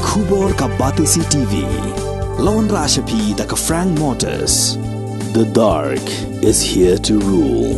Khubor ka Batisi TV. Lawan Rashapi da ka Frank Motors. The dark is here to rule.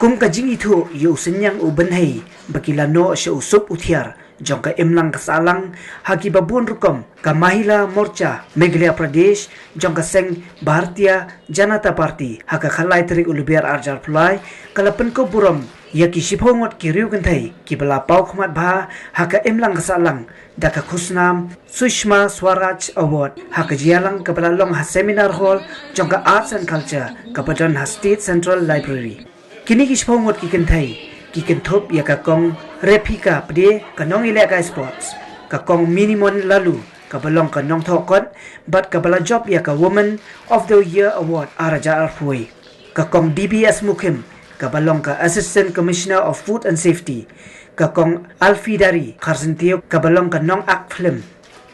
Kung kajing itu yu senyang uben hei bakilano sya usup uthiar jong ka imlang kasalang haki babun rukom ka Mahila Morcha Meghalaya Pradesh jong ka seng Bharatiya Janata Party haka khalai trik ulubiar arjar pulai kala Pynkup Burom yaki shibhongot ki riu Kynthei ki Bapawkhmat bha haka imlang kasalang daka Khusnam Sushma Swaraj Award haka jialang ka balalong ha seminar hall jong ka arts and culture ka Badon ha State Central Library. Kini kishpongot ki Kynthei ki Kynthop ya kakong replika pde kanong ileka sports kakong minimon lalu kabalong kanong thokot but kabala job ya ka woman of the year award araja arfui kakong DBS Mukim kabalong ka assistant commissioner of food and safety kakong Alfidari Kharsintio kabalong kanong act film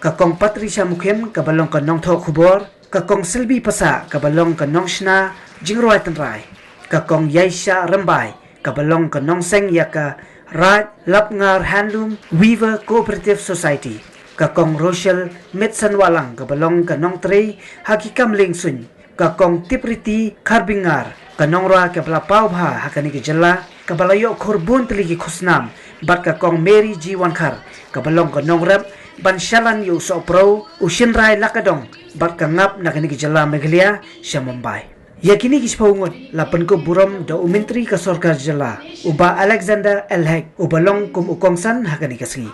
kakong Patricia Mukim kabalong kanong thok khubor kakong Silbi Pasa kabalong kanong shna jingroi tanrai kakong Yaisha Rambai kabalong kanong seng yaka Raj Lapngar Handloom Weaver Cooperative Society kakong Rochelle Mitsanwalang kabalong kanong Trey Hakikam Lingsun kakong Tipriti Kharbingar kanong ra kabla paubha hakani kejala kabalayo khorbun teligi Khusnam bat kakong Mary Jiwankhar kabalong kanong rap banshalan yu so pro ushinrai lakadong bat kangap nakani kejala Meghalaya sya Mumbai. Yakini kishpaungot la Pynkup Burom da umintri ka Sarkar Jala uba Alexander Elhek ubalong kum ukongsan hakani kasgi.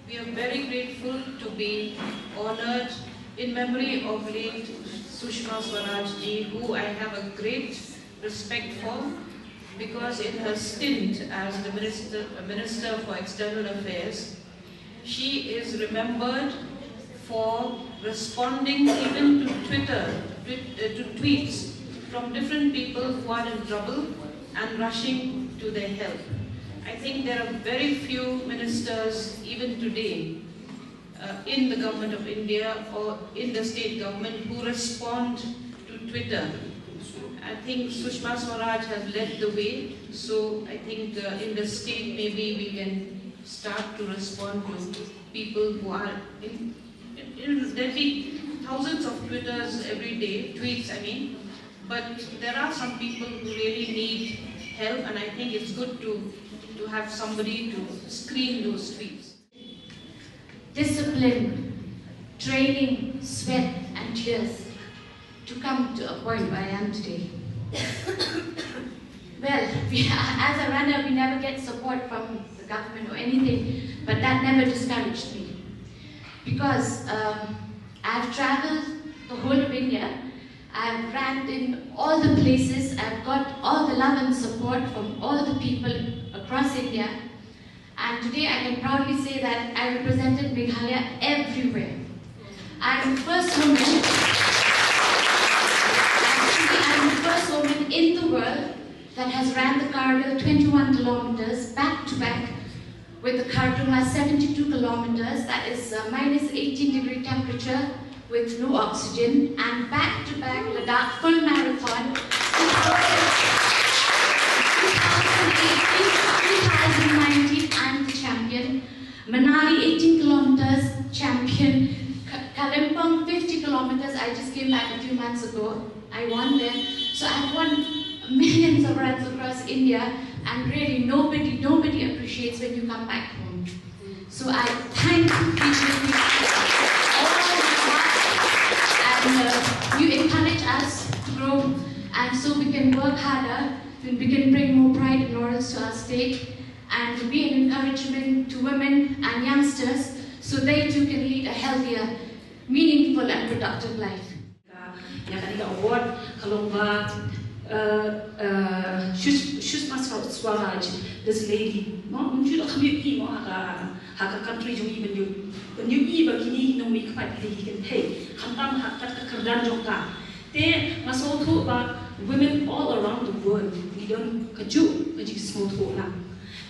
We are very grateful to be honored in memory of late Sushma Swaraj ji, who I have a great respect for, because in her stint as the Minister for External Affairs, she is remembered for responding even to to tweets from different people who are in trouble and rushing to their help. I think there are very few ministers even today in the government of India or in the state government who respond to Twitter. I think Sushma Swaraj has led the way, so I think in the state maybe we can start to respond to people who are there'll be thousands of Twitters every day, tweets I mean, but there are some people who really need help, and I think it's good to have somebody to screen those tweets. Discipline, training, sweat and tears to come to a point where I am today. Well, as a runner, we never get support from the government or anything, but that never discouraged me. Because I've traveled the whole of India, I've ran in all the places, I've got all the love and support from all the people across India. And today I can proudly say that I represented Meghalaya everywhere. I'm the first woman, I'm the first woman in the world that has ran the Cargill 21 kilometers back to back with the Khartoum 72 kilometers, that is minus 18-degree temperature with no oxygen, and back to back Ladakh full marathon 2019, I'm the champion. Manali 18 kilometers, champion. Kalimpong 50 kilometers, I just came back a few months ago. I won there. So I've won millions of runs across India, and really nobody appreciates when you come back home. So I thank you and you encourage us to grow, and so we can work harder, and we can bring more pride and laurels to our state, and be an encouragement to women and youngsters so they too can lead a healthier, meaningful and productive life. Award kalongba Sushma Swaraj, this lady, haka country jo even you when you even kini no mi kpat Kynthei khantam hakat ka kardan jongka te masotu ba women all around the world we don't kaju kaji smooth ho la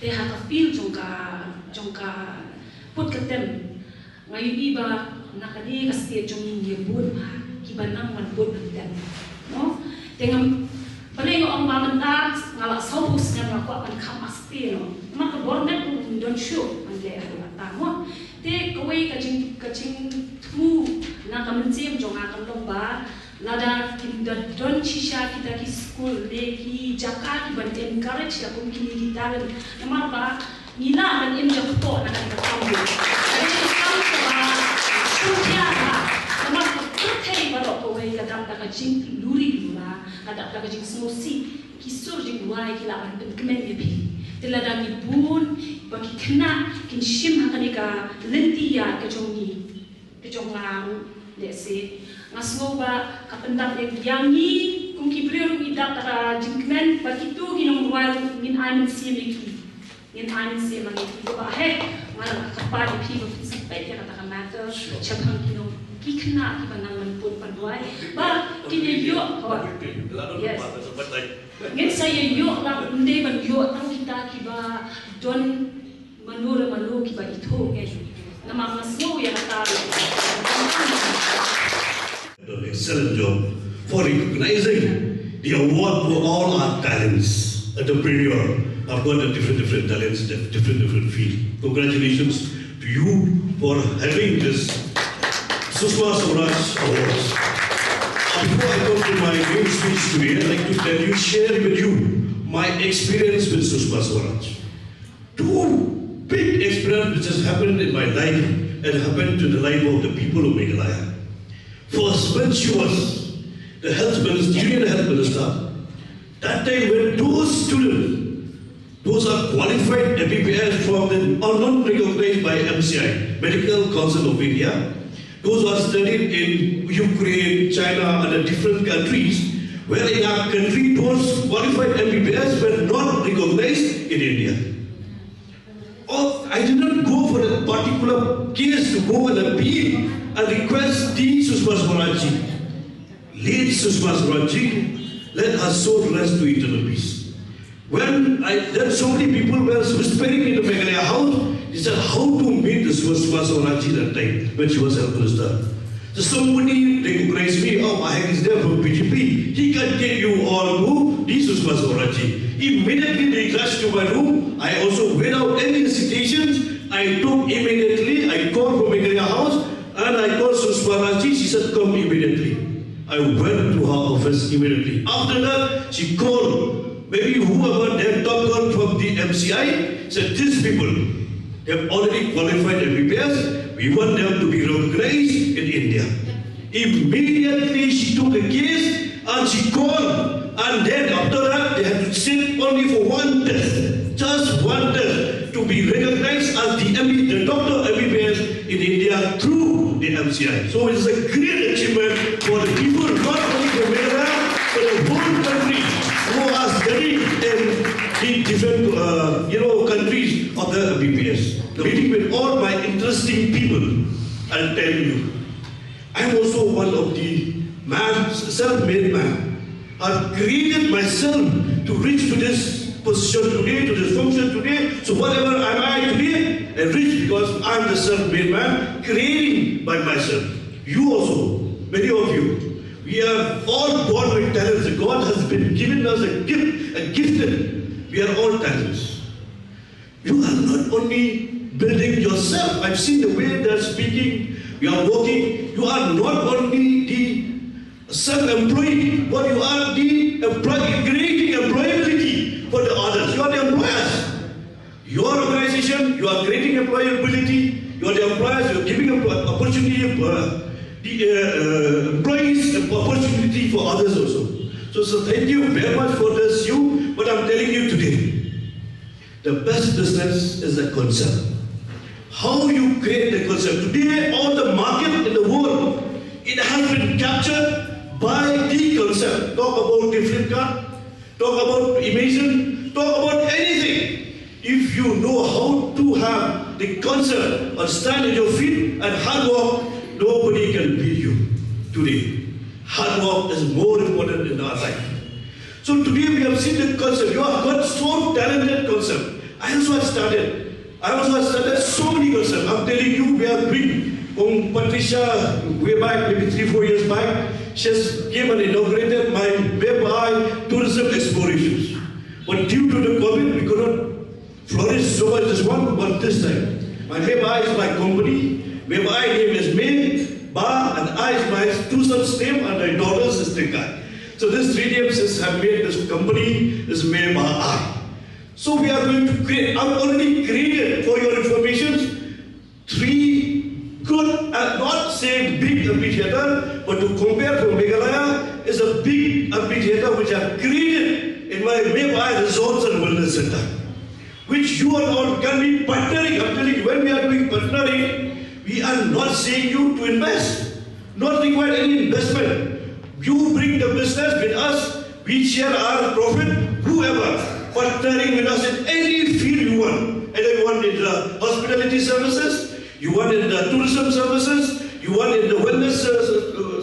They have a feel jongka put katem. Ngayon iba nakani kasi jong yebun ha kiba nang man put katem. No? Dengan paling ang mamanta ngala saubus nga ngako an kam asti no. Maka bornet don't show ande ada mo. Te kawai kacing tu na kamencem jong akan lomba lada kita don cisha kita ki school le ki jaka ki ban encourage la pun kini kita namar ba nila ban em jok to na kan tahu ai kam ba suya ba namar ko thei ba ro ko wei kadam ta kacing luri lura kada ta kacing smosi ki sur jing wai ki la ban kemen me bi telada ni bun ba ki kena kin shim hakani ka lentia ka jongi ke jongang de se ngasngoba kapendap yangi kung kibriyo idak taka jingkmen bakitu ginong ruwal ngin amin siya meki ngin amin siya meki ba he ngala kapali pi ba fisipet ya kata matter chapang ginong kikna kibanang manpun panduay ba kinyo yes ngin saya yo lang unde ban yo tang kita kiba don manura malu kiba ito namang ngasngo ya kata an excellent job for recognizing the award for all our talents. Entrepreneur, I've got a different talents, different field. Congratulations to you for having this Sushma Swaraj Awards. Before I come to my main speech today, I'd like to share with you my experience with Sushma Swaraj. Two big experiences which has happened in my life and happened to the life of the people of Meghalaya. First, when she was the health minister, junior health minister, that time when those students, those are qualified MBBS from the, are not recognized by MCI, Medical Council of India, those who are studied in Ukraine, China, and different countries, where in our country those qualified MBBS were not recognized in India. Or I did not go for a particular case to go and appeal and request the Sushma Swaraj ji. Late Sushma Swaraj ji, let her soul rest to eternal peace. When then so many people were whispering in the Meghalaya house, he said how to meet the Sushma Swaraj ji that time when she was health minister. So somebody recognized me, oh Mahek is there from BJP, he can take you all to the Sushma Swaraj ji. Immediately they rushed to my room. I also, without any hesitations, I took immediately, I called from Meghalaya house and I called Sushma ji. She said, come immediately. I went to her office immediately. After that, she called maybe whoever, their top girl from the MCI, said, these people, they have already qualified MBBS. We want them to be recognized in India. Immediately, she took a case and she called. And then after that, they had to sit only for one test, just one test, to be recognized as the doctor MBBS in India through the MCI. So it's a great achievement for the people, not only for Meghalaya, but the whole country who are studying in the different countries of the MBBS. Meeting with all my interesting people, I'll tell you, I'm also one of the self-made man. I've created myself to reach to this position today, to this function today. So whatever am I today, I reach because I'm the self-made man, creating by myself. You also, many of you, we are all born with talents. God has been given us a gift, a gifted. We are all talents. You are not only building yourself. I've seen the way they're speaking. We are working. You are not only the self-employed, but you are the creating employability for the others. You are the employers. Your organization, you are creating employability. You are the employers. You are giving opportunity the employees opportunity for others also. So thank you very much for this. But I'm telling you today, the best business is the concept. How you create the concept. Today, all the market in the world, it has been captured by the concept. Talk about the Flipkart, talk about Amazon, talk about anything. If you know how to have the concept and stand on your feet and hard work, nobody can beat you today. Hard work is more important in our life. So today we have seen the concept. You have got so talented concept. I also started so many concerts. I'm telling you, we are doing. Patricia, way back, maybe 3-4 years back, she has came and inaugurated my web tourism explorations. But due to the COVID, we could not flourish so much this one, but this time. My web is my company. Web name is May, Ba, and I is my two sons' name, and my daughter's is Kynthei. So these three names have made this company, this May, Ba, I. So we are going to create, I've already created, for your information, 3 good, not say big amphitheater, but to compare from Meghalaya is a big amphitheater which I have created in my Mebai Resorts and Wellness Center, which you all can be partnering. I'm telling you, when we are doing partnering, we are not saying you to invest, not require any investment. You bring the business with us, we share our profit, whoever, partnering with us in any field you want. Either you want in the hospitality services, you want in the tourism services, you want in the wellness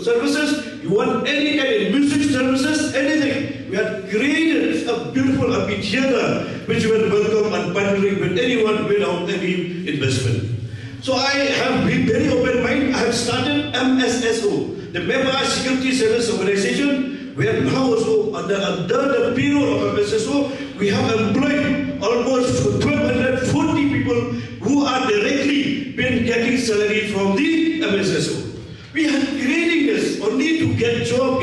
services, you want any kind of music services, anything. We have created a beautiful amphitheater which will welcome and partnering with anyone without any investment. So I have been very open minded. I have started MSSO, the Member Security Service Organization, where now also under the payroll of MSSO, we have employed almost 1,240 people who are directly been getting salary from the MSSO. We are creating this only to get a job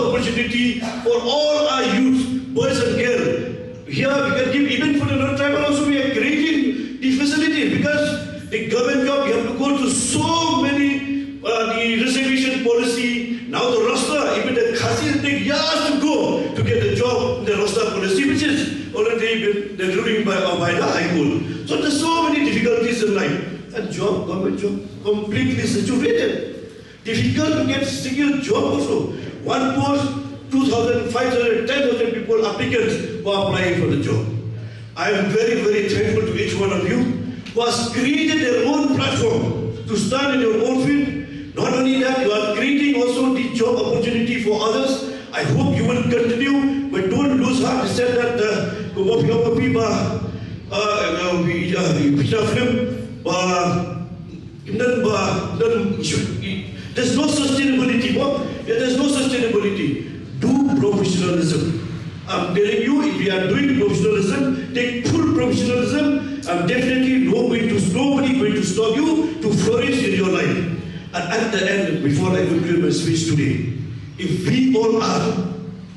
opportunity for all our youth, boys and girls. Here we can give, even for the non-tribal also, we are creating the facility because the government job, you have to go to so many, the reservation policy, now the roster, even the Khasi take years to go to get a job in the roster policy, which is already been ruling by the High Court. So there's so many difficulties in life. And job, government job, completely saturated. Difficult to get single job also. One post, 2,500, 10,000 people, applicants who are applying for the job. I am very, very thankful to each one of you who has created their own platform to stand in your own field. Not only that, you are creating also the job opportunity for others. I hope you will continue, but don't lose heart. They said that there's no sustainability. There's no sustainability. Do professionalism. I'm telling you, if you are doing professionalism, take full professionalism. I'm definitely nobody going to stop you to flourish in your life. And at the end, before I conclude my speech today, if we all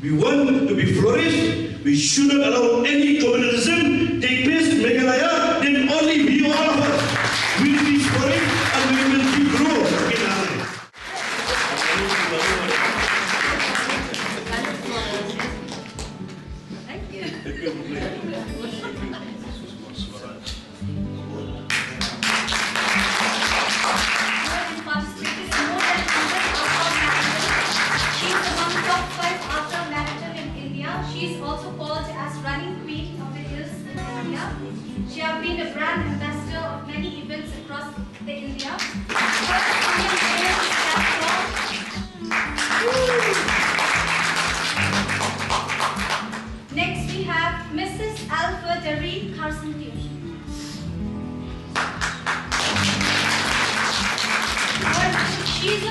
we want to be flourished, we shouldn't allow any communalism take place in Meghalaya. Then only we, all of us, will be flourished and we will be grow in our life. Thank you. She's also called as running queen of the hills in India. She has been a brand ambassador of many events across the India. Next we have Mrs. Alpha Dareen Carson. She's a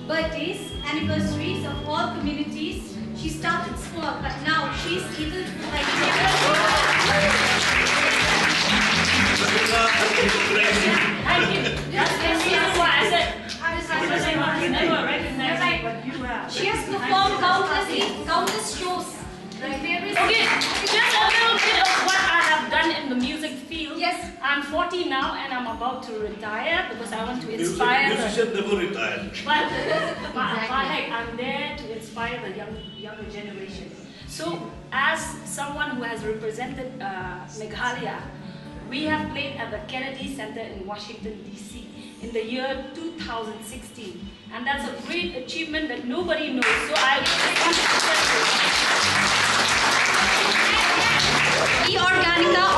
birthdays, anniversaries of all communities. She started small, but now she's able to provide. Thank you. That's why I said I never recognized what you are. She has performed countless shows. Okay, just a little bit of what I have done in the music feel. Yes. I'm 40 now and I'm about to retire because I want to inspire. Musician never retire. But I'm there to inspire the younger generation. So, as someone who has represented Meghalaya, we have played at the Kennedy Center in Washington, D.C. in the year 2016. And that's a great achievement that nobody knows. So I The Organica